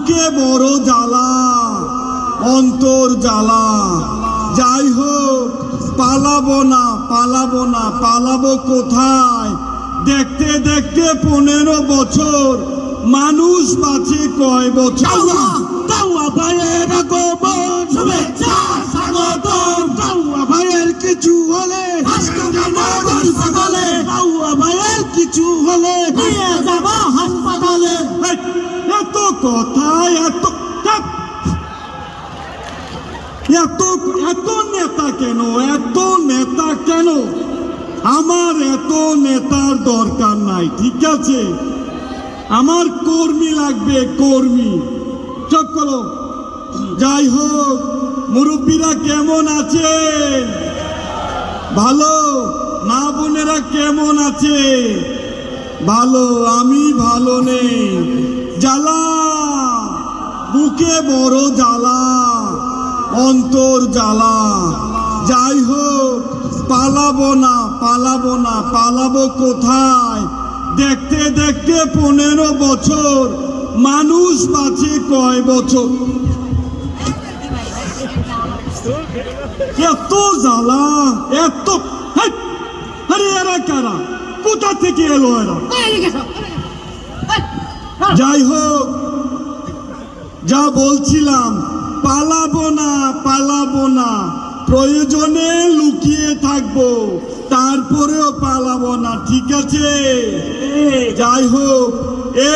বুকে বড় জ্বালা, অন্তর জ্বালা। যাই হোক, পালাবো না, পালাবো না, পালাবো কোথায়? দেখতে দেখতে 15 বছর, মানুষ বাঁচে কয় বছর? কাউয়া ভাইয়ের আগমন, শুভেচ্ছা স্বাগতম। কাউয়া ভাইয়ের কিছু হলে হাসপাতালে, কাউয়া ভাইয়ের কিছু হলে নিয়ে যাব হাসপাতালে। এত কথা, এত এত এত নেতা কেন? এত নেতা কেন? আমার এত নেতার দরকার নাই, ঠিক আছে? আমার কর্মী লাগবে, কর্মী। চুপ করো। যাই হোক, মুরব্বীরা কেমন আছে? ভালো? মা বোনেরা কেমন আছে? ভালো। আমি ভালো নেই। জ্বালা, বুকে বড় জ্বালা, অন্তর জ্বালা। যাই হোক, পালাবো না, পালাবো না, পালাবো কোথায়? দেখতে দেখতে 15 বছর, মানুষ বাঁচে কয় বছর? এত জ্বালা, এত। আরে এরা কারা? কোথা থেকে এলো এরা? যাই হোক, যা বলছিলাম, পালাবো না, পালাবো না, প্রয়োজনে লুকিয়ে থাকবো, তারপরেও পালাবো না, ঠিক আছে? যাই হোক,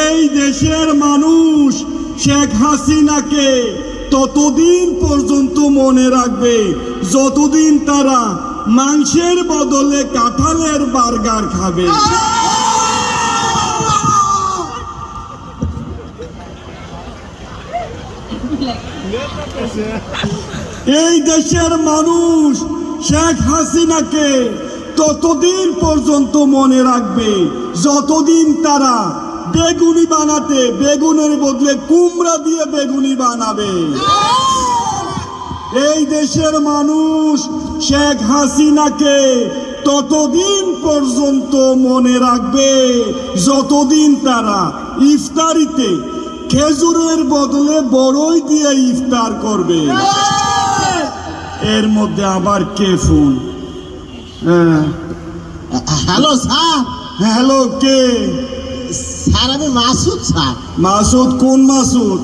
এই দেশের মানুষ শেখ হাসিনাকে ততদিন পর্যন্ত মনে রাখবে যতদিন তারা মাংসের বদলে কাঁঠালের বার্গার খাবে। এই দেশের মানুষ শেখ হাসিনাকে ততদিন পর্যন্ত মনে রাখবে যতদিন তারা বেগুনি বানাতে বেগুনের বদলে কুমড়া দিয়ে বেগুনি বানাবে। এই দেশের মানুষ শেখ হাসিনাকে ততদিন পর্যন্ত মনে রাখবে যতদিন তারা ইফতারিতে খেজুরের বদলে বড়ই দিয়ে ইফতার করবে। এর মধ্যে আবার কে ফোন? Hello sir. হ্যালো, কে? স্যার আমি মাসুদ স্যার। মাসুদ? কোন মাসুদ?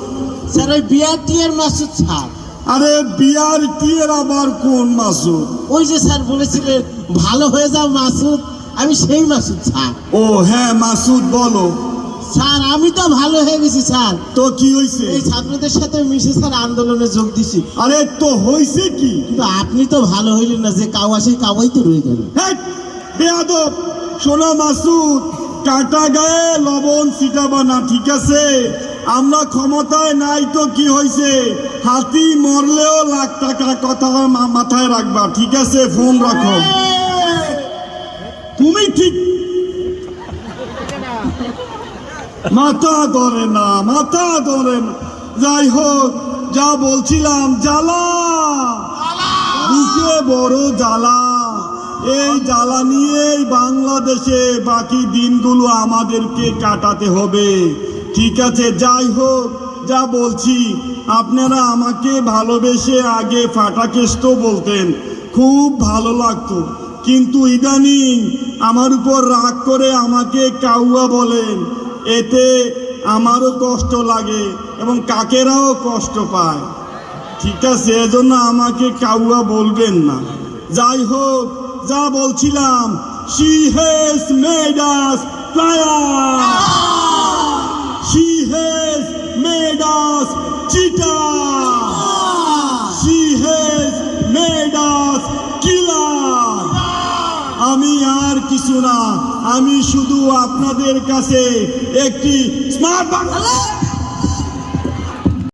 স্যার ওই বিয়ার টিয়ার মাসুদ স্যার। আরে বিয়ার টিয়ের আবার কোন মাসুদ? ওই যে স্যার বলেছিলেন ভালো হয়ে যাও মাসুদ, আমি সেই মাসুদ স্যার। ও হ্যাঁ, মাসুদ বলো। স্যার আমি তো ভালো হয়ে গেছি স্যার। তো কি হয়েছে? এই ছাত্রদের সাথে মিশে স্যার আন্দোলনে যোগ দিছি। আরে তো হয়েছে কি? কিন্তু আপনি তো ভালো হইলেন না, যে কাওয়া সেই কাওয়াই তো রয়ে গেল। বেয়াদব। শোনো মাসুদ, কাটা গায়ে লবণ ছিটাবা না, ঠিক আছে? আমরা ক্ষমতায় নাই তো কি হয়েছে? হাতি মরলেও লাখ টাকা, কথা মাথায় রাখবা, ঠিক আছে? ফোন রাখো। তুমি ঠিক মাথা ধরে না, মাথা ধরে না। যাই হোক, যা বলছিলাম, জ্বালা, বুকে বড় জ্বালা। এই জ্বালা নিয়েই বাংলাদেশে বাকি দিনগুলো আমাদেরকে কাটাতে হবে, ঠিক আছে? যাই হোক, যা বলছি, আপনারা আমাকে ভালোবেসে আগে ফাটাকেষ্ট বলতেন, খুব ভালো লাগতো। কিন্তু ইদানিং আমার উপর রাগ করে আমাকে কাউয়া বলেন, এতে আমারও কষ্ট লাগে এবং কাকেরাও কষ্ট পায়, ঠিক আছে? এজন্য আমাকে কাউয়া বলবেন না। যাই হোক, যা বলছিলাম, she has made us flyers, she has made us cheetah, she has made us killer। আমি আর কিছু না, আমি শুধু আপনাদের কাছে একটি স্মার্ট